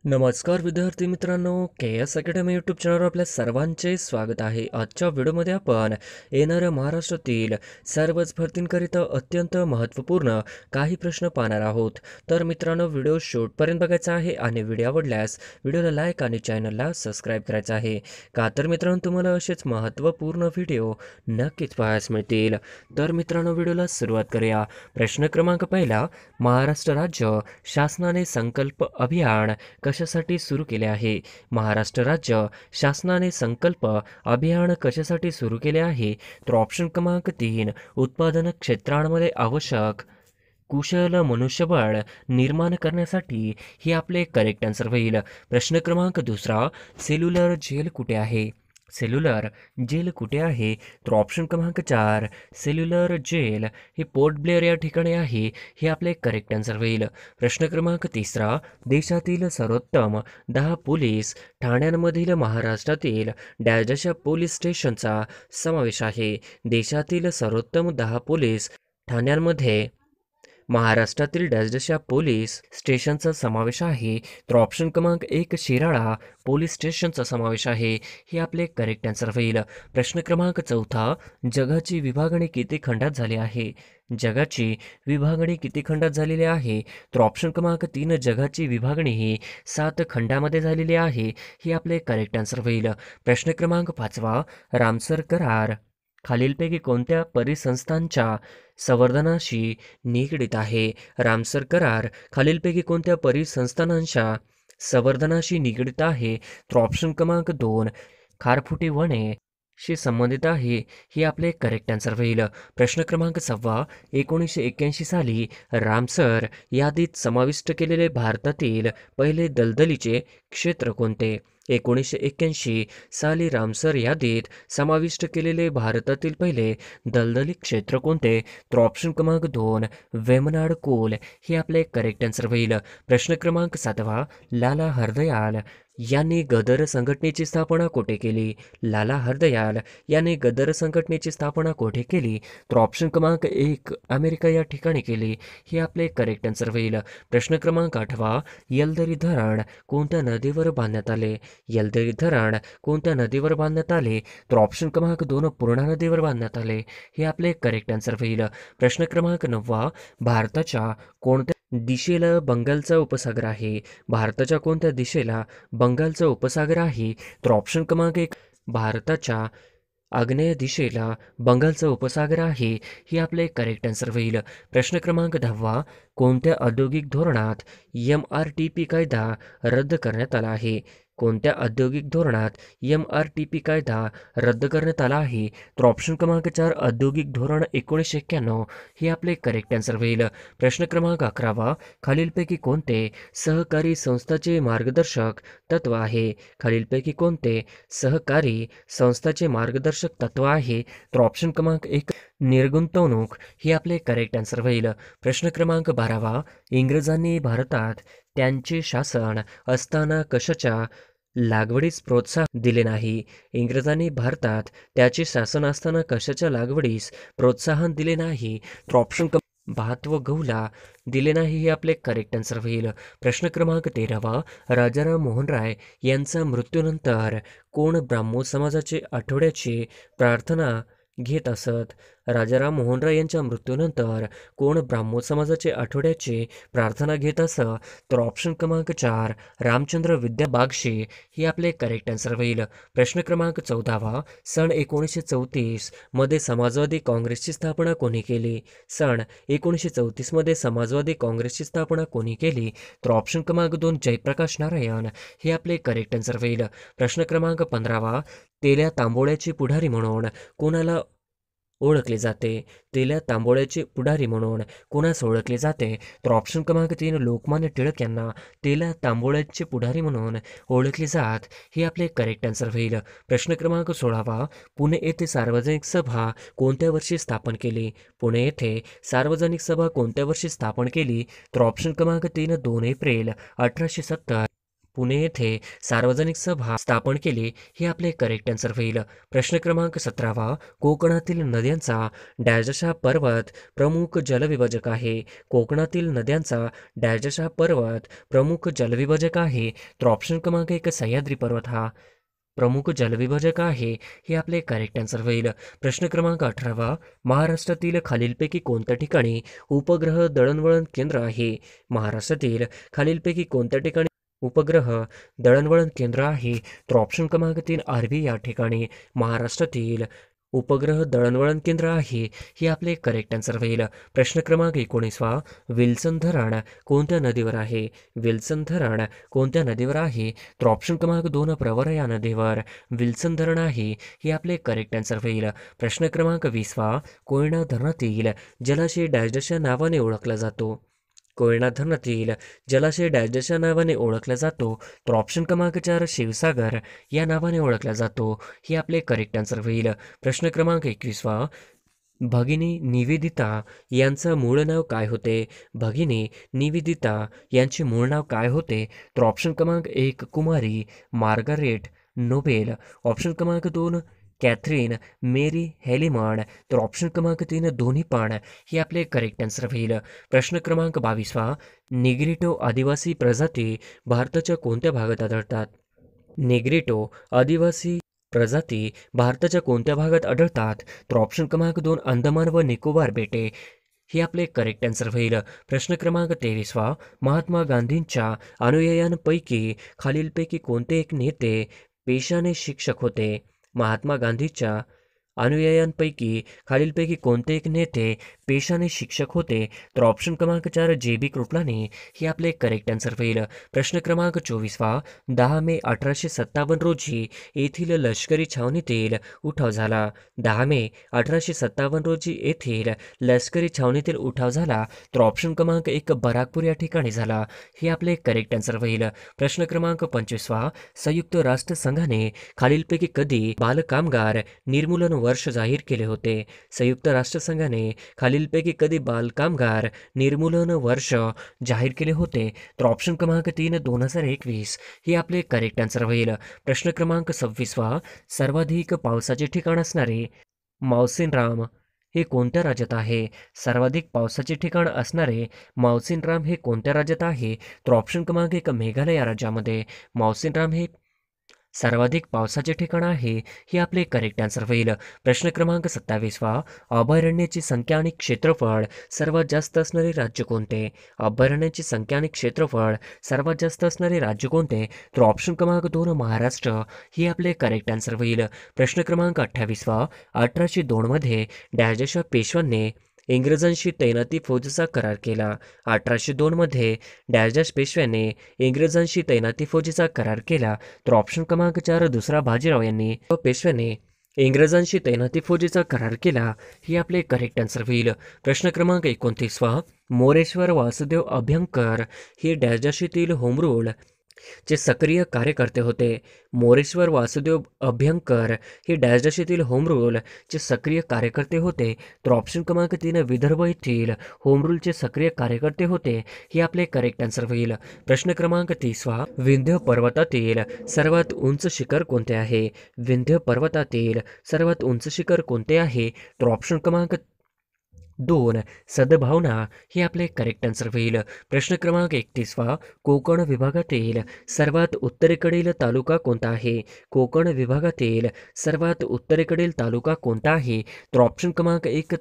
नमस्कार विद्यार्थी मित्रांनो, के एस अकॅडमी यूट्यूब चॅनलवर आपल्या सर्वांचे स्वागत आहे. आजच्या व्हिडिओमध्ये आपण येणाऱ्या महाराष्ट्रातील सर्वच भरतींकरिता अत्यंत महत्त्वपूर्ण काही प्रश्न पाहणार आहोत. तर मित्रांनो, व्हिडिओ शेवटपर्यंत बघायचा आहे आणि व्हिडिओ आवडल्यास व्हिडिओला लाईक आणि चॅनलला सबस्क्राईब करायचं आहे. का तर मित्रांनो, तुम्हाला असेच महत्त्वपूर्ण व्हिडिओ नक्कीच पाहायला मिळतील. तर मित्रांनो, व्हिडिओला सुरुवात करूया. प्रश्न क्रमांक पहिला, महाराष्ट्र राज्य शासनाने संकल्प अभियान कशासाठी सुरू केले आहे? महाराष्ट्र राज्य शासनाने संकल्प अभियान कशासाठी सुरू केले आहे? तर ऑप्शन क्रमांक 3, उत्पादन क्षेत्रांमध्ये आवश्यक कुशल मनुष्यबळ निर्माण करण्यासाठी. हे आपले करेक्ट आन्सर होईल. प्रश्न क्रमांक दुसरा, सेल्युलर जेल कुठे आहे? सेल्युलर जेल कुठे आहे? तर ऑप्शन क्रमांक 4, सेल्युलर जेल हे पोर्ट ब्लेअर या ठिकाणी आहे. हे आपले करेक्ट आन्सर होईल. प्रश्न क्रमांक तिसरा, देशातील सर्वोत्तम 10 पोलीस ठाण्यांमधील महाराष्ट्रातील डॅशच्या पोलीस स्टेशनचा समावेश आहे. देशातील सर्वोत्तम 10 पोलीस ठाण्यांमध्ये महाराष्ट्रातील डॅशच्या पोलीस स्टेशनचा समावेश आहे. तर ऑप्शन क्रमांक 1, शिराळा पोलीस स्टेशनचा समावेश आहे. हे आपले करेक्ट आन्सर होईल. प्रश्न क्रमांक चौथा, जगाची विभागणी किती खंडात झाली आहे? जगाची विभागणी किती खंडात झालेली आहे? तर ऑप्शन क्रमांक 3, जगाची विभागणी ही 7 खंडामध्ये झालेली आहे. हे आपले करेक्ट आन्सर होईल. प्रश्न क्रमांक 5, रामसर करार खालीलपैकी कोणत्या परिसंस्थांच्या संवर्धनाशी निगडीत आहे? रामसर करार खालीलपैकी कोणत्या परिसंस्थानांच्या संवर्धनाशी निगडीत आहे? तर ऑप्शन क्रमांक 2, खारफुटी वने शी संबंधित आहे. हे आपले करेक्ट आन्सर होईल. प्रश्न क्रमांक 6, 1981 साली रामसर यादीत समाविष्ट केलेले भारतातील पहिले दलदलीचे क्षेत्र कोणते? 1981 साली रामसर यादीत समाविष्ट केलेले भारतातील पहिले दलदली क्षेत्र कोणते? तर ऑप्शन क्रमांक 2, वेमनाड कोल हे आपले करेक्ट आन्सर होईल. प्रश्न क्रमांक 7, लाला हरदयाल यांनी गदर संघटनेची स्थापना कोठे केली? लाला हरदयाल यांनी गदर संघटनेची स्थापना कोठे केली? तर ऑप्शन क्रमांक 1, अमेरिका या ठिकाणी केली. हे आपले करेक्ट आन्सर होईल. प्रश्न क्रमांक 8, येलदरी धरण कोणत्या नदीवर बांधण्यात आले? येलदरी धरण कोणत्या नदीवर बांधण्यात आले? तर ऑप्शन क्रमांक 2, पूर्णा नदीवर बांधण्यात आले. हे आपले करेक्ट आन्सर होईल. प्रश्न क्रमांक 9, भारताच्या कोणत्या दिशेला बंगालचा उपसागर आहे? भारताच्या कोणत्या दिशेला बंगालचा उपसागर आहे? तर ऑप्शन क्रमांक 1, भारताच्या आग्नेय दिशेला बंगालचा उपसागर आहे. हे आपले करेक्ट आन्सर होईल. प्रश्न क्रमांक 10, कोणत्या औद्योगिक धोरणात MRTP कायदा रद्द करण्यात आला आहे? कोणत्या औद्योगिक धोरणात MRTP कायदा रद्द करण्यात आला आहे? तर ऑप्शन क्रमांक 4, औद्योगिक धोरण 1991 हे आपले करेक्ट आन्सर होईल. प्रश्न क्रमांक 11, खालीलपैकी कोणते सहकारी संस्थाचे मार्गदर्शक तत्व आहे? खालीलपैकी कोणते सहकारी संस्थाचे मार्गदर्शक तत्व आहे? तर ऑप्शन क्रमांक 1, निर्गुंतवणूक हे आपले करेक्ट आन्सर होईल. प्रश्न क्रमांक 12, इंग्रजांनी भारतात त्यांचे शासन असताना कशाच्या लागवडीस प्रोत्साहन दिले नाही? इंग्रजांनी भारतात त्याचे शासन असताना कशाच्या लागवडीस प्रोत्साहन दिले नाही? तर ऑप्शन भात व गहूला दिले नाही. हे आपले करेक्ट आन्सर होईल. प्रश्न क्रमांक 13, राजाराम मोहन राय यांचा मृत्यूनंतर कोण ब्राह्मो समाजाचे आठवड्याची प्रार्थना घेत असत? राजाराम मोहन राय यांच्या मृत्यूनंतर कोण ब्राह्मो समाजाचे आठवड्याची प्रार्थना घेत असत? तर ऑप्शन क्रमांक 4, रामचंद्र विद्या बागशी हे आपले करेक्ट आन्सर होईल. प्रश्न क्रमांक 14, सन 1934 मध्ये समाजवादी काँग्रेसची स्थापना कोणी केली? सन 1934 मध्ये समाजवादी काँग्रेसची स्थापना कोणी केली? तर ऑप्शन क्रमांक 2, जयप्रकाश नारायण हे आपले करेक्ट आन्सर होईल. प्रश्न क्रमांक 15, तेल्या तांबोळ्याचे पुढारी म्हणून कोणाला ओळखले जाते? तेल्या तांबोळ्याचे पुढारी म्हणून कोणास ओळखले जाते? तर ऑप्शन क्रमांक 3, लोकमान्य टिळक यांना तेल्या तांबोळ्याचे पुढारी म्हणून ओळखले जात. हे आपले करेक्ट आन्सर होईल. प्रश्न क्रमांक 16, पुणे येथे सार्वजनिक सभा कोणत्या वर्षी स्थापन केली? पुणे येथे सार्वजनिक सभा कोणत्या वर्षी स्थापन केली? तर ऑप्शन क्रमांक 3, 2 एप्रिल 1870 पुणे येथे सार्वजनिक सभा स्थापन केली. हे आपले करेक्ट आन्सर होईल. प्रश्न क्रमांक 17वा. कोकणातील नद्यांचा डॅश हा पर्वत प्रमुख जलविभाजक आहे. कोकणातील नद्यांचा डॅश हा पर्वत प्रमुख जलविभाजक आहे. तर ऑप्शन क्रमांक 1 सह्याद्री पर्वत हा प्रमुख जलविभाजक आहे. हे आपले करेक्ट आन्सर होईल. प्रश्न क्रमांक 18वा. महाराष्ट्रातील खालीलपैकी कोणत्या ठिकाणी उपग्रह दळणवळण केंद्र आहे? महाराष्ट्रातील खालीलपैकी कोणत्या ठिकाणी उपग्रह दळणवळण केंद्र आहे? तर ऑप्शन क्रमांक 3 आर्वी या ठिकाणी महाराष्ट्रातील उपग्रह दळणवळण केंद्र आहे. हे आपले करेक्ट आन्सर होईल. प्रश्न क्रमांक 19वा. विल्सन धरण कोणत्या नदीवर आहे? विल्सन धरण कोणत्या नदीवर आहे? तर ऑप्शन क्रमांक 2 प्रवरा या नदीवर विल्सन धरण आहे. हे आपले करेक्ट आन्सर होईल. प्रश्न क्रमांक 20वा. कोयना धरणातील जलाशय डॅश या नावाने ओळखला जातो? कोयना धरणातील जलाशय डॅश या नावाने ओळखला जातो? तर ऑप्शन क्रमांक 4 शिवसागर या नावाने ओळखला जातो. हे आपले करेक्ट आन्सर होईल. प्रश्न क्रमांक 21वा. भगिनी निवेदिता यांचं मूळ नाव काय होते? भगिनी निवेदिता यांचे मूळ नाव काय होते? तर ऑप्शन क्रमांक 1 कुमारी मार्गारेट नोबेल. ऑप्शन क्रमांक 2 कॅथरीन मेरी हेलिमन. तर ऑप्शन क्रमांक 3 दोन्ही पण. हे आपले करेक्ट आन्सर होईल. प्रश्न क्रमांक 22वा. निग्रिटो आदिवासी प्रजाती भारताच्या कोणत्या भागात आढळतात? निग्रिटो आदिवासी प्रजाती भारताच्या कोणत्या भागात आढळतात? तर ऑप्शन क्रमांक 2 अंदमान व निकोबार बेटे. हे आपले करेक्ट आन्सर होईल. प्रश्न क्रमांक 23वा. महात्मा गांधींच्या अनुयायांपैकी खालीलपैकी कोणते एक नेते पेशाने शिक्षक होते? महात्मा गांधीच्या अनुयायांपैकी खालीलपैकी कोणते एक नेते पेशाने शिक्षक होते? तर ऑप्शन क्रमांक 4 JB कृपलानी. हे आपले करेक्ट आन्सर होईल. प्रश्न क्रमांक 24वा. 10 मे 1857 रोजी येथील लष्करी छावणीतील उठाव झाला. 10 मे 1857 रोजी येथील लष्करी छावणीतील उठाव झाला. तर ऑप्शन क्रमांक 1 बराकपूर या ठिकाणी झाला. हे आपले करेक्ट आन्सर होईल. प्रश्न क्रमांक 25वा. संयुक्त राष्ट्रसंघाने खालीलपैकी कधी बालकामगार निर्मूलन वर्ष जाहीर केले होते? संयुक्त राष्ट्रसंघाने खालीलपैकी कधी बालकामगार निर्मूलन वर्ष जाहीर केले होते? तर ऑप्शन क्रमांक 3 2021. हे आपले करेक्ट आन्सर होईल. प्रश्न क्रमांक 26वा. सर्वाधिक पावसाचे ठिकाण असणारे मावसिनराम हे कोणत्या राज्यात आहे? सर्वाधिक पावसाचे ठिकाण असणारे मावसिनराम हे कोणत्या राज्यात आहे? तर ऑप्शन क्रमांक 1 मेघालय या राज्यामध्ये मावसिनराम हे सर्वाधिक पावसाचे ठिकाण आहे. हे आपले करेक्ट आन्सर होईल. प्रश्न क्रमांक 27वा. अभयारण्याची संख्या आणि क्षेत्रफळ सर्वात जास्त असणारे राज्य कोणते? अभयारण्याची संख्या आणि क्षेत्रफळ सर्वात जास्त असणारे राज्य कोणते? तर ऑप्शन क्रमांक 2 महाराष्ट्र. हे आपले करेक्ट आन्सर होईल. प्रश्न क्रमांक 28वा. 1802 मध्ये डॅशच्या पेशव्यांनी इंग्रजांशी तैनाती फौजेचा करार केला. 1802 मध्ये डॅश पेशव्याने इंग्रजांशी तैनाती फौजेचा करार केला. तर ऑप्शन क्रमांक 4 दुसरा बाजीराव यांनी व पेशव्याने इंग्रजांशी तैनाती फौजेचा करार केला. हे आपले करेक्ट आन्सर होईल. प्रश्न क्रमांक 29वा. मोरेश्वर वासुदेव अभ्यंकर हे डॅशशीतील होम रूल चे सक्रिय कार्यकर्ते होते. मोरेश्वर वासुदेव अभ्यंकर हे डॅशशीतील होम रूल चे सक्रिय कार्यकर्ते होते. तर ऑप्शन क्रमांक 3 विदर्भ येथील होम रूलचे सक्रिय कार्यकर्ते होते. हे आपले करेक्ट आन्सर होईल. प्रश्न क्रमांक 30वा. विंध्य पर्वतातील सर्वात उंच शिखर कोणते आहे? विंध्य पर्वतातील सर्वात उंच शिखर कोणते आहे? तर ऑप्शन क्रमांक 2 सद्भावना. हे आपले करेक्ट आन्सर होईल. प्रश्न क्रमांक 31वा. कोकण विभागातील सर्वात उत्तरेकडील तालुका कोणता आहे? कोकण विभागातील सर्वात उत्तरेकडील तालुका कोणता आहे? तर ऑप्शन क्रमांक 1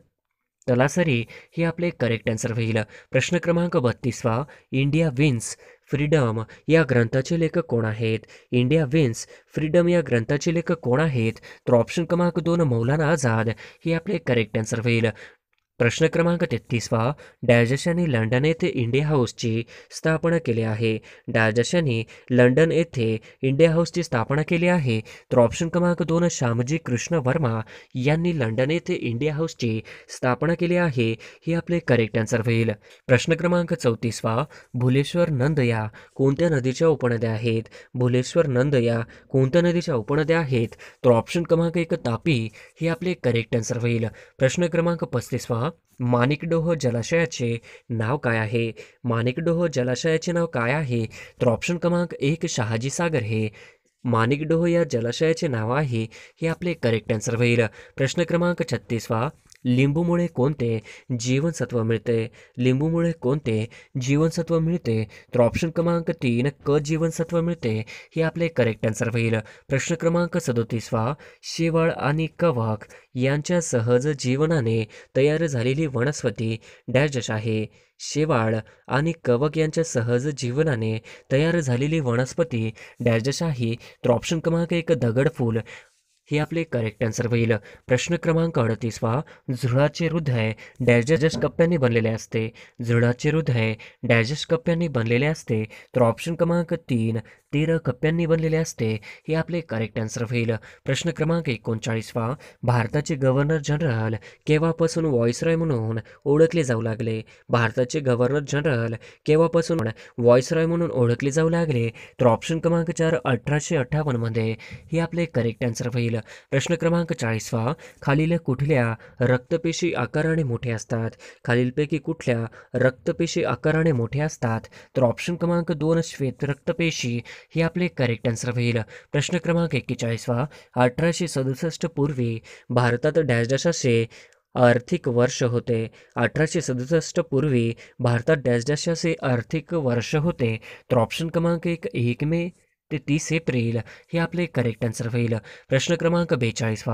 तलासरी. हे आपले करेक्ट आन्सर होईल. प्रश्न क्रमांक 32वा. इंडिया विन्स फ्रीडम या ग्रंथाचे लेखक कोण आहेत? इंडिया विन्स फ्रीडम या ग्रंथाचे लेखक कोण आहेत? तर ऑप्शन क्रमांक 2 मौलाना आझाद. हे आपले करेक्ट आन्सर होईल. प्रश्न क्रमांक 33वा. डॅशनी लंडन येथे इंडिया हाऊसची स्थापना केली आहे. डॅशनी लंडन येथे इंडिया हाऊसची स्थापना केली आहे. तर ऑप्शन क्रमांक 2 श्यामजी कृष्ण वर्मा यांनी लंडन येथे इंडिया हाऊसची स्थापना केली आहे. हे आपले करेक्ट आन्सर होईल. प्रश्न क्रमांक 34वा. भुलेश्वर नंद या कोणत्या नदीच्या उपनद्या आहेत? भुलेश्वर नंद या कोणत्या नदीच्या उपनद्या आहेत? तर ऑप्शन क्रमांक 1 तापी. हे आपले करेक्ट आन्सर होईल. प्रश्न क्रमांक 35वा. माणिकडोह जलाशयाचे नाव काय आहे? माणिकडोह जलाशयाचे नाव काय आहे? तर ऑप्शन क्रमांक 1 शहाजी सागर हे माणिकडोह या जलाशयाचे नाव आहे. हे आपले करेक्ट आन्सर होईल. प्रश्न क्रमांक 36 लिंबूमुळे कोणते जीवनसत्व मिळते? लिंबूमुळे कोणते जीवनसत्व मिळते? तर ऑप्शन क्रमांक 3 क जीवनसत्व मिळते. हे आपले करेक्ट आन्सर होईल. प्रश्न क्रमांक 37 शेवाळ आणि कवक यांच्या सहज जीवनाने तयार झालेली वनस्पती डॅश आहे. शेवाळ आणि कवक यांच्या सहज जीवनाने तयार झालेली वनस्पती डॅश आहे. तर ऑप्शन क्रमांक 1 दगडफूल हे आपले करेक्ट आन्सर होईल. प्रश्न क्रमांक 38 झुळाचे हृदय डॅश कप्प्यांनी बनलेले असते. झुळाचे हृदय डॅश कप्प्यांनी बनलेले असते. तर ऑप्शन क्रमांक 3 13 कप्प्यांनी बनलेले असते. हे आपले करेक्ट आन्सर होईल. प्रश्न क्रमांक 39 भारताचे गव्हर्नर जनरल केव्हापासून व्हॉइसरॉय म्हणून ओळखले जाऊ लागले? भारताचे गव्हर्नर जनरल केव्हापासून व्हॉइसरॉय म्हणून ओळखले जाऊ लागले? तर ऑप्शन क्रमांक 4 1858 मध्ये. हे आपले करेक्ट आन्सर होईल. प्रश्न क्रमांक 40 खालील कुठल्या रक्तपेशी आकाराने मोठे असतात? खालीलपैकी कुठल्या रक्तपेशी आकाराने मोठे असतात? तर ऑप्शन क्रमांक 2 श्वेत रक्तपेशी हे आपले करेक्ट आन्सर होईल. प्रश्न क्रमांक 41 1867 पूर्वी भारतात डॅश असे आर्थिक वर्ष होते. 1867 पूर्वी भारतात डॅश असे आर्थिक वर्ष होते. तर ऑप्शन क्रमांक 1 मे ते 30 एप्रिल हे आपले करेक्ट आन्सर होईल. प्रश्न क्रमांक 42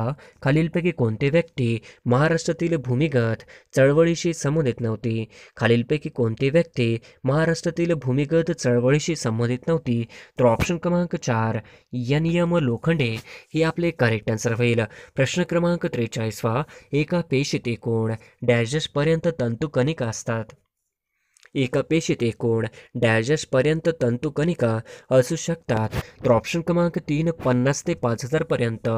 खालीलपैकी कोणते व्यक्ती महाराष्ट्रातील भूमिगत चळवळीशी संबंधित नव्हती? खालीलपैकी कोणते व्यक्ती महाराष्ट्रातील भूमिगत चळवळीशी संबंधित नव्हती? तर ऑप्शन क्रमांक 4 एम लोखंडे हे आपले करेक्ट आन्सर होईल. प्रश्न क्रमांक 43 एका पेशीत एकूण डॅश पर्यंत तंतुकणिका असतात. एका पेशीत एकूण डॅश पर्यंत तंतुकणिका असू शकतात. तर ऑप्शन क्रमांक 3 50 ते 5000 पर्यंत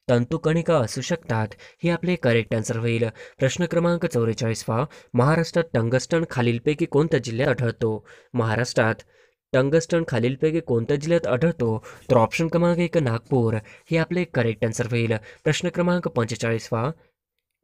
तंतुकणिका असू शकतात. हे आपले करेक्ट आन्सर होईल. प्रश्न क्रमांक 44 महाराष्ट्रात टंगस्टन खालीलपैकी कोणत्या जिल्ह्यात आढळतो? महाराष्ट्रात टंगस्टन खालीलपैकी कोणत्या जिल्ह्यात आढळतो? तर ऑप्शन क्रमांक 1 नागपूर हे आपले करेक्ट आन्सर होईल. प्रश्न क्रमांक 45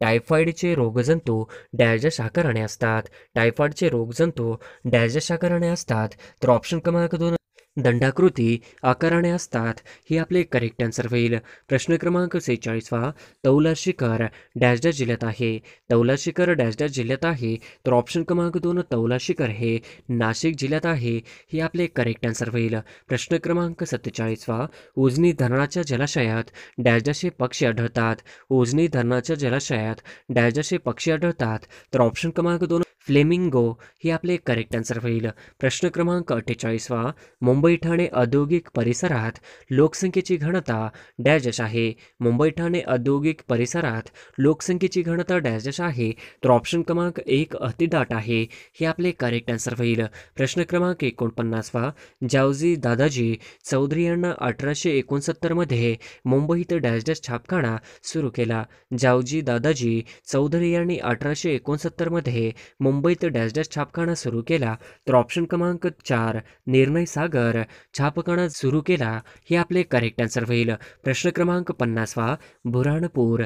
टायफॉईडचे रोगजंतू डॅश आकाराने असतात. टायफॉईडचे रोगजंतू डॅश आकाराने असतात. तर ऑप्शन क्रमांक 2 दंडाकृती आकाराने असतात. हे आपले करेक्ट आन्सर होईल. प्रश्न क्रमांक 46 तौला शिखर डॅश जिल्ह्यात आहे. तौला शिखर डॅश जिल्ह्यात आहे. तर ऑप्शन क्रमांक 2 तौला शिखर हे नाशिक जिल्ह्यात आहे. हे आपले करेक्ट आन्सर होईल. प्रश्न क्रमांक 47 उजनी धरणाच्या जलाशयात डॅश पक्षी आढळतात. उजनी धरणाच्या जलाशयात डॅश पक्षी आढळतात. तर ऑप्शन क्रमांक 2 फ्लेमिंगो हे आपले करेक्ट आन्सर होईल. प्रश्न क्रमांक 48 मुंबई ठाणे औद्योगिक परिसरात लोकसंख्येची घनता डॅश आहे. मुंबई ठाणे औद्योगिक परिसरात लोकसंख्येची घनता डॅश आहे. तर ऑप्शन क्रमांक 1 अतिदाट आहे. हे आपले करेक्ट आन्सर होईल. प्रश्न क्रमांक 49 जावजी दादाजी चौधरी यांना 1869 मध्ये मुंबईत डॅश छापखाना सुरू केला. जावजी दादाजी चौधरी यांनी 1869 मध्ये मुंबईत डॅश छापखाना सुरू केला. तर ऑप्शन क्रमांक 4 निर्णय सागर छापखाना सुरू केला. हे आपले करेक्ट आन्सर होईल. प्रश्न क्रमांक 50 बुऱ्हाणपूर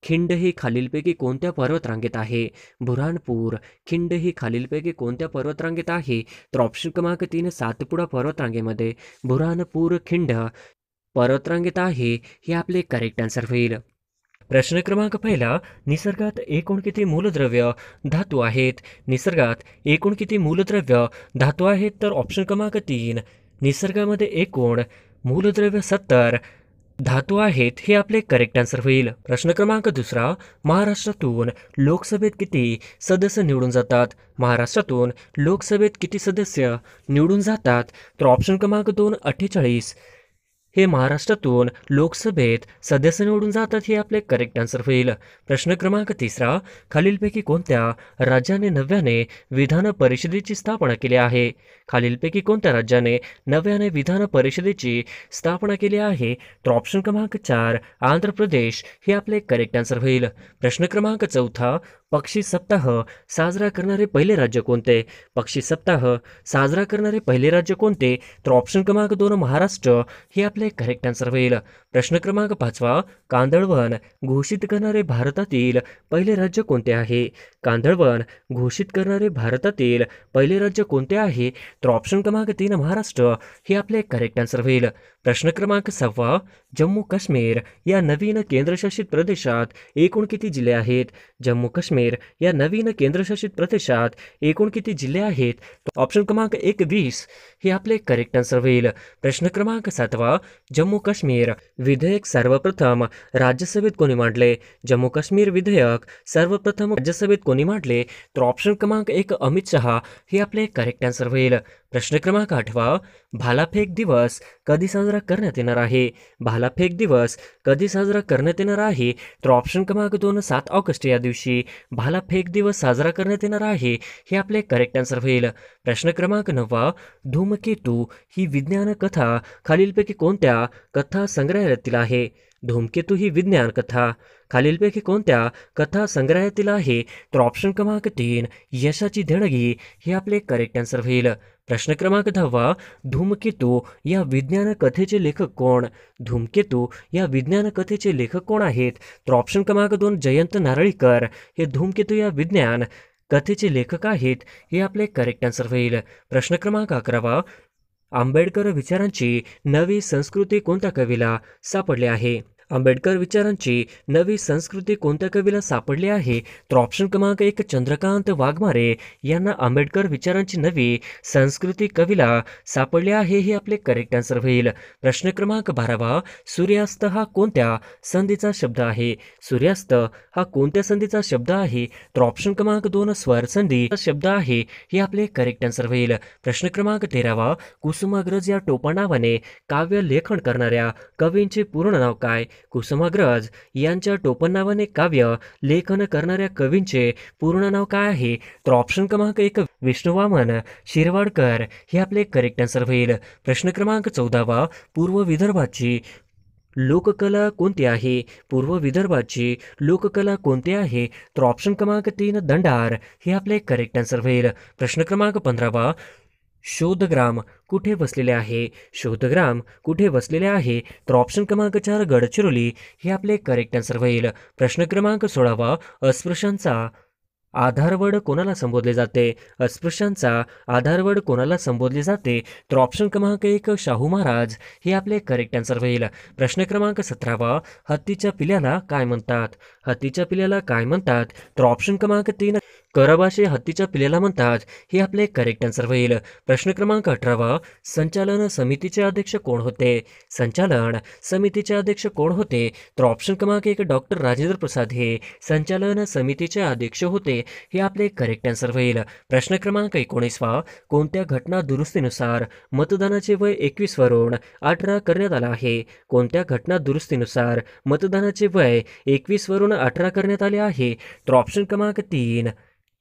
खिंड ही खालीलपैकी कोणत्या पर्वतरांगेत आहे? बुऱ्हाणपूर खिंड ही खालीलपैकी कोणत्या पर्वतरांगेत आहे? तर ऑप्शन क्रमांक 3 सातपुडा पर्वतरांगेमध्ये बुऱ्हाणपूर खिंड पर्वतरांगेत आहे. हे आपले करेक्ट आन्सर होईल. प्रश्न क्रमांक 1 निसर्गात एकूण किती मूलद्रव्य धातू आहेत? निसर्गात एकूण किती मूलद्रव्य धातू आहेत? तर ऑप्शन क्रमांक 3 निसर्गामध्ये एकूण मूलद्रव्य 70 धातू आहेत. हे आपले करेक्ट आन्सर होईल. प्रश्न क्रमांक 2 महाराष्ट्रातून लोकसभेत किती सदस्य निवडून जातात? महाराष्ट्रातून लोकसभेत किती सदस्य निवडून जातात? तर ऑप्शन क्रमांक 2 48 हे महाराष्ट्रातून लोकसभेत सदस्य निवडून जातात. हे आपले करेक्ट आन्सर होईल. प्रश्न क्रमांक 3 खालीलपैकी कोणत्या राज्याने नव्याने विधान परिषदेची स्थापना केली आहे? खालीलपैकी कोणत्या राज्याने नव्याने विधान परिषदेची स्थापना केली आहे? तर ऑप्शन क्रमांक 4 आंध्र प्रदेश हे आपले करेक्ट आन्सर होईल. प्रश्न क्रमांक 4 पक्षी सप्ताह साजरा करणारे पहिले राज्य कोणते? पक्षी सप्ताह साजरा करणारे पहिले राज्य कोणते? तर ऑप्शन क्रमांक 2 महाराष्ट्र हे आपले करेक्ट आन्सर होईल. प्रश्न क्रमांक 5 कांदळवन घोषित करणारे भारतातील पहिले राज्य कोणते आहे? कांदळवन घोषित करणारे भारतातील पहिले राज्य कोणते आहे? तर ऑप्शन क्रमांक 3 महाराष्ट्र हे आपले करेक्ट आन्सर होईल. प्रश्न क्रमांक 6 जम्मू काश्मीर या नवीन केंद्रशासित प्रदेशात एकूण किती जिल्हे आहेत? जम्मू काश्मीर या नवीन केंद्रशासित प्रदेशात एकूण किती जिल्हे आहेत? ऑप्शन क्रमांक 1 20 हे आपले करेक्ट आन्सर होईल. प्रश्न क्रमांक 7 जम्मू काश्मीर विधेयक सर्वप्रथम राज्यसभेत कोणी मांडले? जम्मू काश्मीर विधेयक सर्वप्रथम राज्यसभेत कोणी मांडले? तर ऑप्शन क्रमांक 1 अमित शहा हे आपले करेक्ट आन्सर होईल. प्रश्न क्रमांक 8 भालाफेक दिवस कधी साजरा करण्यात येणार आहे? भालाफेक दिवस कधी साजरा करण्यात येणार आहे? तर ऑप्शन क्रमांक 2 7 ऑगस्ट या दिवशी भालाफेक दिवस साजरा करण्यात येणार आहे हे आपले करेक्ट आन्सर होईल. प्रश्न क्रमांक 9 धूमकेतू ही विज्ञान कथा खालीलपैकी कोणत्या कथा संग्रहालयातील आहे? धूमकेतू ही विज्ञान कथा खालीलपैकी कोणत्या कथा संग्रहालयातील आहे? तर ऑप्शन क्रमांक 3 यशाची देणगी हे आपले करेक्ट आन्सर होईल. प्रश्न क्रमांक 10 धूमकेतू या विज्ञान कथेचे लेखक कोण? धूमकेतू या विज्ञान कथेचे लेखक कोण आहेत? तर ऑप्शन क्रमांक 2 जयंत नारळीकर हे धूमकेतू या विज्ञान कथेचे लेखक आहेत हे आपले करेक्ट आन्सर होईल. प्रश्न क्रमांक 11 आंबेडकर विचारांची नवी संस्कृती कोणत्या कवीला सापडली आहे? आंबेडकर विचारांची नवी संस्कृती कोणत्या कवीला सापडली आहे? तर ऑप्शन क्रमांक 1 चंद्रकांत वाघमारे यांना आंबेडकर विचारांची नवी संस्कृती कवीला सापडली आहे हे आपले करेक्ट आन्सर होईल. प्रश्न क्रमांक 12 सूर्यास्त हा कोणत्या संधीचा शब्द आहे? सूर्यास्त हा कोणत्या संधीचा शब्द आहे? तर ऑप्शन क्रमांक 2 स्वर संधीचा शब्द आहे हे आपले करेक्ट आन्सर होईल. प्रश्न क्रमांक 13 कुसुमाग्रज या टोपा नावाने काव्य लेखन करणाऱ्या कवींचे पूर्ण नाव काय? कुसुमाग्रज यांच्या टोपण नावाने काव्य लेखन करणाऱ्या कवींचे पूर्ण नाव काय आहे? तर ऑप्शन क्रमांक 1 विष्णुवामन शिरवाडकर हे आपले करेक्ट आन्सर होईल. प्रश्न क्रमांक 14 पूर्व विदर्भाची लोककला कोणती आहे? पूर्व विदर्भाची लोककला कोणती आहे? तर ऑप्शन क्रमांक 3 दंडार हे आपले करेक्ट आन्सर होईल. प्रश्न क्रमांक 15 शोधग्राम कुठे बसलेले आहे? शोधग्राम कुठे बसलेले आहे? तर ऑप्शन क्रमांक 4 गडचिरोली हे आपले करेक्ट आन्सर होईल. प्रश्न क्रमांक 16 अस्पृश्यांचा आधारवड कोणाला संबोधले जाते? अस्पृश्यांचा आधारवड कोणाला संबोधले जाते? तर ऑप्शन क्रमांक 1 शाहू महाराज हे आपले करेक्ट आन्सर होईल. प्रश्न क्रमांक 17 हत्तीच्या पिल्याला काय म्हणतात? हत्तीच्या पिल्याला काय म्हणतात? तर ऑप्शन क्रमांक 3 करभाषे हत्तीच्या पिल्याला म्हणतात हे आपले करेक्ट आन्सर होईल. प्रश्न क्रमांक 18 संचालन समितीचे अध्यक्ष कोण होते? संचालन समितीचे अध्यक्ष कोण होते? तर ऑप्शन क्रमांक 1 डॉक्टर राजेंद्र प्रसाद हे संचालन समितीचे अध्यक्ष होते हे आपले करेक्ट आन्सर होईल. प्रश्न क्रमांक 19 कोणत्या घटना दुरुस्तीनुसार मतदानाचे वय 21 वरून 18 करण्यात आला आहे? कोणत्या घटना दुरुस्तीनुसार मतदानाचे वय 21 वरून 18 करण्यात आले आहे? तर ऑप्शन क्रमांक 3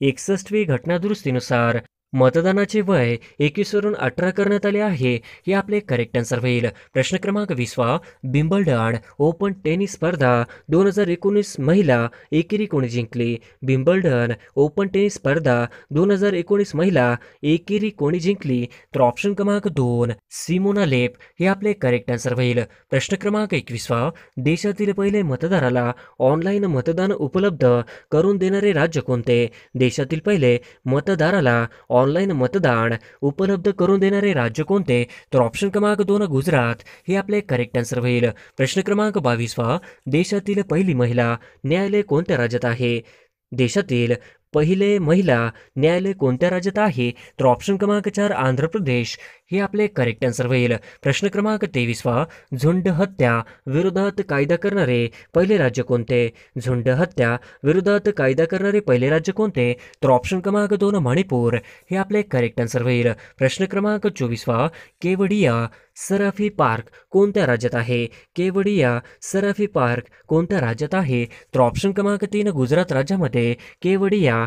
61वी घटना दुरुस्तीनुसार मतदानाचे वय 21 वरून 18 करण्यात आले आहे हे आपले करेक्ट आन्सर होईल. प्रश्न क्रमांक 20 विम्बल्डन ओपन टेनिस स्पर्धा 2019 महिला एकेरी कोणी जिंकली? विम्बल्डन ओपन टेनिस स्पर्धा 2019 महिला एकेरी कोणी जिंकली? तर ऑप्शन क्रमांक 2 सिमोना लेप हे आपले करेक्ट आन्सर होईल. प्रश्न क्रमांक 21 देशातील पहिले मतदाराला ऑनलाईन मतदान उपलब्ध करून देणारे राज्य कोणते? देशातील पहिले मतदाराला ऑनलाईन मतदान उपलब्ध करून देणारे राज्य कोणते? तर ऑप्शन क्रमांक 2 गुजरात हे आपले करेक्ट आन्सर होईल. प्रश्न क्रमांक 22 देशातील पहिली महिला न्यायालय कोणत्या राज्यात आहे? देशातील पहिले महिला न्यायालय कोणत्या राज्यात आहे? तर ऑप्शन क्रमांक 4 आंध्र प्रदेश हे आपले करेक्ट आन्सर होईल. प्रश्न क्रमांक 23 झुंड हत्या विरोधात कायदा करणारे पहिले राज्य कोणते? झुंड हत्या विरोधात कायदा करणारे पहिले राज्य कोणते? तर ऑप्शन क्रमांक 2 मणिपूर हे आपले करेक्ट आन्सर होईल. प्रश्न क्रमांक 24 केवडिया सराफी पार्क कोणत्या राज्यात आहे? केवडिया सराफी पार्क कोणत्या राज्यात आहे? तर ऑप्शन क्रमांक 3 गुजरात राज्यामध्ये केवडिया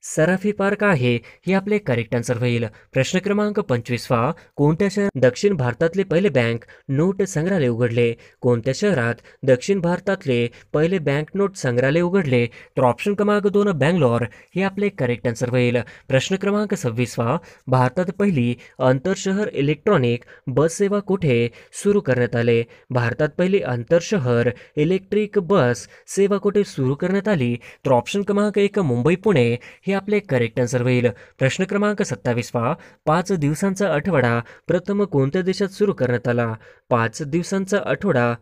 सराफी पार्क आहे हे आपले करेक्ट आन्सर होईल. प्रश्न क्रमांक 25वा. कोणत्या शहरात दक्षिण भारतातले पहिले बँक नोट संग्रहालय उघडले? कोणत्या शहरात दक्षिण भारतातले पहिले बँक नोट संग्रहालय उघडले? तर ऑप्शन क्रमांक 2 बँगलोर हे आपले करेक्ट आन्सर होईल. प्रश्न क्रमांक 26वा. भारतात पहिली आंतरशहर इलेक्ट्रॉनिक बस सेवा कुठे सुरू करण्यात आले? भारतात पहिली आंतरशहर इलेक्ट्रिक बस सेवा कुठे सुरू करण्यात आली? तर ऑप्शन क्रमांक 1 मुंबई पुणे हे आपले करेक्ट आन्सर होईल. प्रश्न क्रमांक 27वा. 5 दिवसांचा आठवडा प्रथम कोणत्या देशात सुरू करण्यात आला? 5 दिवसांचा आठवडा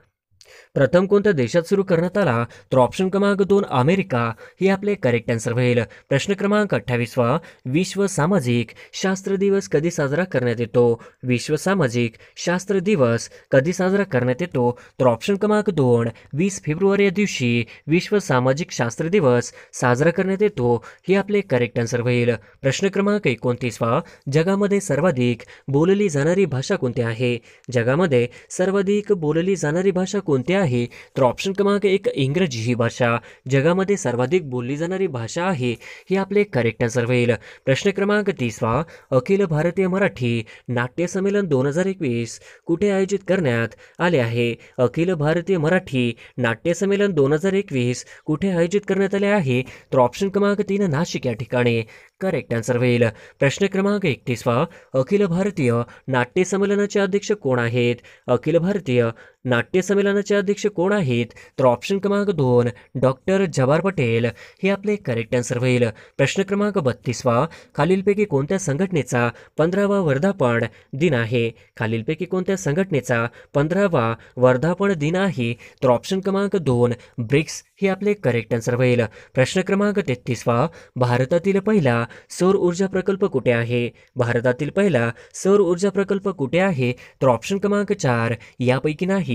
प्रथम कोणत्या देशात सुरू करण्यात आला? तर ऑप्शन क्रमांक 2 अमेरिका हे आपले करेक्ट आन्सर होईल. प्रश्न क्रमांक 28वा. विश्व सामाजिक शास्त्र दिवस कधी साजरा करण्यात येतो? विश्व सामाजिक शास्त्र दिवस कधी साजरा करण्यात येतो? तर ऑप्शन क्रमांक 2 20 फेब्रुवारी या दिवशी विश्व सामाजिक शास्त्र दिवस साजरा करण्यात येतो हे आपले करेक्ट आन्सर होईल. प्रश्न क्रमांक 29वा. जगामध्ये सर्वाधिक बोलली जाणारी भाषा कोणती आहे? जगामध्ये सर्वाधिक बोलली जाणारी भाषा कोणती आहे? तर ऑप्शन क्रमांक 1 इंग्रजी ही भाषा जगामध्ये सर्वाधिक बोलली जाणारी भाषा आहे हे आपले करेक्ट आन्सर होईल. प्रश्न क्रमांक 30वा. अखिल भारतीय मराठी नाट्य संमेलन 2021 कुठे आयोजित करण्यात आले आहे? अखिल भारतीय मराठी नाट्य संमेलन 2021 कुठे आयोजित करण्यात आले आहे? तर ऑप्शन क्रमांक 3 नाशिक या ठिकाणी करेक्ट आन्सर होईल. प्रश्न क्रमांक 31वा. अखिल भारतीय नाट्य संमेलनाचे अध्यक्ष कोण आहेत? अखिल भारतीय नाट्य संमेलनाचे अध्यक्ष कोण आहेत? तर ऑप्शन क्रमांक 2 डॉक्टर जवाहर पटेल हे आपले करेक्ट आन्सर होईल. प्रश्न क्रमांक 32वा. खालीलपैकी कोणत्या संघटनेचा 15वा वर्धापन दिन आहे? खालीलपैकी कोणत्या संघटनेचा 15वा वर्धापन दिन आहे? तर ऑप्शन क्रमांक 2 ब्रिक्स हे आपले करेक्ट आन्सर होईल. प्रश्न क्रमांक 33वा. भारतातील पहिला सौर ऊर्जा प्रकल्प कुठे आहे? भारतातील पहिला सौर ऊर्जा प्रकल्प कुठे आहे? तर ऑप्शन क्रमांक 4 यापैकी नाही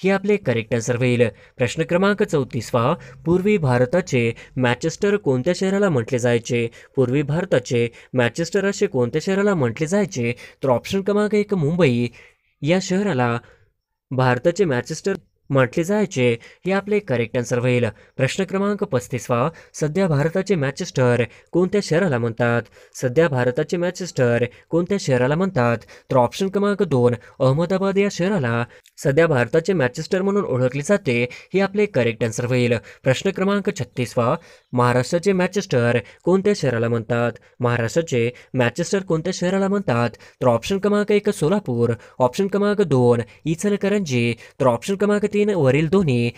हे आपले करेक्ट आन्सर होईल. प्रश्न क्रमांक 34वा. पूर्वी भारताचे मँचेस्टर कोणत्या शहराला म्हटले जायचे? पूर्वी भारताचे मँचेस्टर असे कोणत्या शहराला म्हटले जायचे? तर ऑप्शन क्रमांक 1 मुंबई या शहराला भारताचे मँचेस्टर म्हटले जायचे हे आपले करेक्ट आन्सर होईल. प्रश्न क्रमांक 35वा. सध्या भारताचे मँचेस्टर कोणत्या शहराला म्हणतात? सध्या भारताचे मँचेस्टर कोणत्या शहराला म्हणतात? तर ऑप्शन क्रमांक 2 अहमदाबाद या शहराला सध्या भारताचे मँचेस्टर म्हणून ओळखले जाते हे आपले करेक्ट आन्सर होईल. प्रश्न क्रमांक 36वा. महाराष्ट्राचे मँचेस्टर कोणत्या शहराला म्हणतात? महाराष्ट्राचे मँचेस्टर कोणत्या शहराला म्हणतात? तर ऑप्शन क्रमांक 1 सोलापूर, ऑप्शन क्रमांक 2 इचलकरंजी, तर ऑप्शन क्रमांक 3 वरील दोन्ही.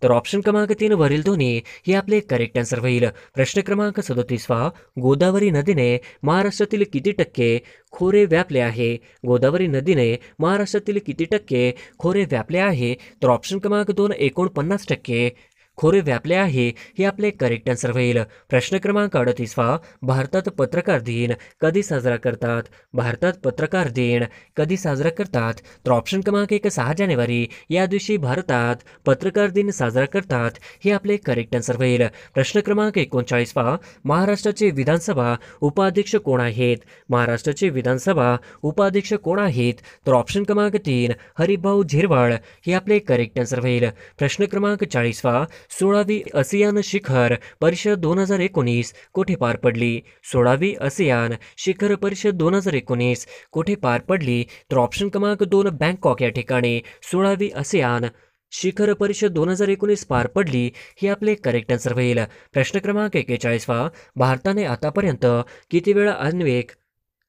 तर ऑप्शन क्रमांक 3 वरील दोन्ही हे आपले करेक्ट आन्सर होईल. प्रश्न क्रमांक 37वा. गोदावरी नदीने महाराष्ट्रातील किती टक्के खोरे व्यापले आहे? गोदावरी नदीने महाराष्ट्रातील किती टक्के खोरे व्यापले आहे? तर ऑप्शन क्रमांक 2 49% खोरे व्यापले आहे हे आपले करेक्ट आन्सर होईल. प्रश्न क्रमांक 38वा. भारतात पत्रकार दिन कधी साजरा करतात? भारतात पत्रकार दिन कधी साजरा करतात? तर ऑप्शन क्रमांक 1 6 जानेवारी या दिवशी भारतात पत्रकार दिन साजरा करतात हे आपले करेक्ट आन्सर होईल. प्रश्न क्रमांक 39वा. महाराष्ट्राचे विधानसभा उपाध्यक्ष कोण आहेत? महाराष्ट्राचे विधानसभा उपाध्यक्ष कोण आहेत? तर ऑप्शन क्रमांक 3 हरिभाऊ झिरवळ हे आपले करेक्ट आन्सर होईल. प्रश्न क्रमांक 40वा. 16वी आसियान शिखर परिषद 2019 कुठे पार पडली? 16वी आसियान शिखर परिषद 2019 कुठे पार पडली? तर ऑप्शन क्रमांक 2 बँकॉक या ठिकाणी 16वी आसियान शिखर परिषद 2019 पार पडली हे आपले करेक्ट आन्सर होईल. प्रश्न क्रमांक 41वा. भारताने आतापर्यंत किती वेळा आण्विक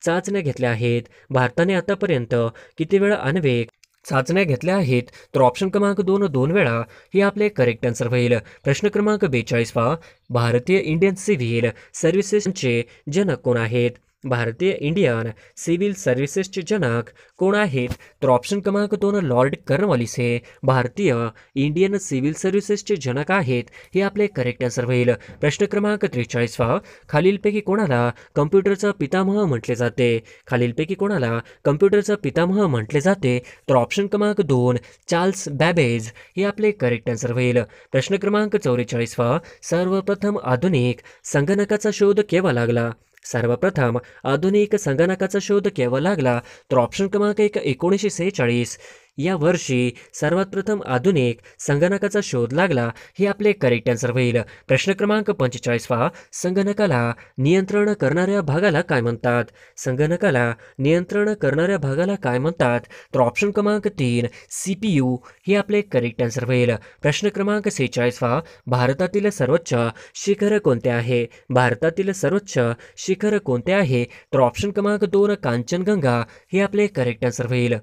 चाचण्या घेतल्या आहेत? भारताने आतापर्यंत किती वेळा आण्विक चाचण्या घेतल्या आहेत? तर ऑप्शन क्रमांक 2 2 वेळा हे आपले करेक्ट आन्सर होईल. प्रश्न क्रमांक 42वा. भारतीय इंडियन सिव्हिल सर्व्हिसेसचे जनक कोण आहेत? भारतीय इंडियन सिव्हिल सर्व्हिसेसचे जनक कोण आहेत? तर ऑप्शन क्रमांक 2 लॉर्ड कर्नवॉलिस हे भारतीय इंडियन सिव्हिल सर्व्हिसेसचे जनक आहेत हे आपले करेक्ट आन्सर होईल. प्रश्न क्रमांक 43वा. खालीलपैकी कोणाला कम्प्युटरचा पितामह म्हटले जाते? खालीलपैकी कोणाला कम्प्युटरचा पितामह म्हटले जाते? तर ऑप्शन क्रमांक 2 चार्ल्स बॅबेज हे आपले करेक्ट आन्सर होईल. प्रश्न क्रमांक 44वा. सर्वप्रथम आधुनिक संगणकाचा शोध केव्हा लागला? सर्वप्रथम आधुनिक संगणकाचा शोध केव्हा लागला? तर ऑप्शन क्रमांक 1 1946 या वर्षी सर्वात प्रथम आधुनिक संगणकाचा शोध लागला? हे आपले करेक्ट आन्सर होईल. प्रश्न क्रमांक 45वा, संगणकाला नियंत्रण करणाऱ्या भागाला काय म्हणतात? संगणकाला नियंत्रण करणाऱ्या भागाला काय म्हणतात? तर ऑप्शन क्रमांक 3 CPU हे आपले करेक्ट आन्सर होईल. प्रश्न क्रमांक 46वा, भारतातील सर्वोच्च शिखर कोणते आहे? भारतातील सर्वोच्च शिखर कोणते आहे? तर ऑप्शन क्रमांक 2 कांचनगंगा हे आपले करेक्ट आन्सर होईल.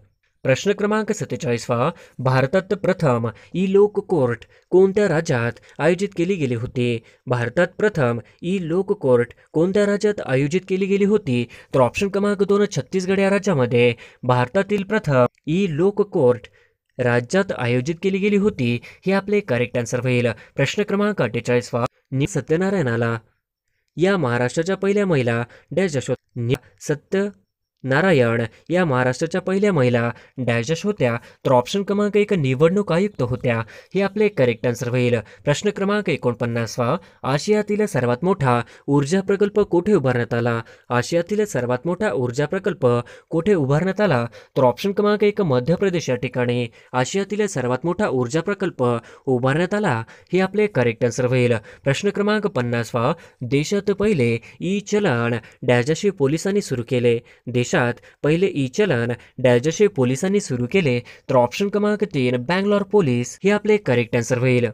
प्रश्न क्रमांक 47वा, भारतात प्रथम ई लोक कोर्ट कोणत्या राज्यात आयोजित केली गेली होती? भारतात प्रथम ई लोक कोर्ट कोणत्या राज्यात आयोजित केली गेली होती? तर ऑप्शन क्रमांक 2 छत्तीसगड या राज्यामध्ये भारतातील प्रथम ई लोक कोर्ट राज्यात आयोजित केली गेली होती. हे आपले करेक्ट आन्सर होईल. प्रश्न क्रमांक 48वा, सत्यनारायणाला या महाराष्ट्राच्या पहिल्या महिला डॅश यशोद सत्यनारायण या महाराष्ट्राच्या पहिल्या महिला डॅश होत्या? तर ऑप्शन क्रमांक 1 निवडणूक आयुक्त होत्या. हे आपले करेक्ट आन्सर होईल. प्रश्न क्रमांक 49वा, आशियातील सर्वात मोठा ऊर्जा प्रकल्प कोठे उभारण्यात आला? आशियातील सर्वात मोठा ऊर्जा प्रकल्प कोठे उभारण्यात आला? तर ऑप्शन क्रमांक 1 मध्य प्रदेश या ठिकाणी आशियातील सर्वात मोठा ऊर्जा प्रकल्प उभारण्यात आला. हे आपले करेक्ट आन्सर होईल. प्रश्न क्रमांक 50वा, देशात पहिले ई चलन डॅशशी पोलिसांनी सुरू केले? देशात पहिले ई चलन डॅशशी पोलिसांनी सुरू केले? तर ऑप्शन क्रमांक 3 बँगलोर पोलीस हे आपले करेक्ट आन्सर होईल.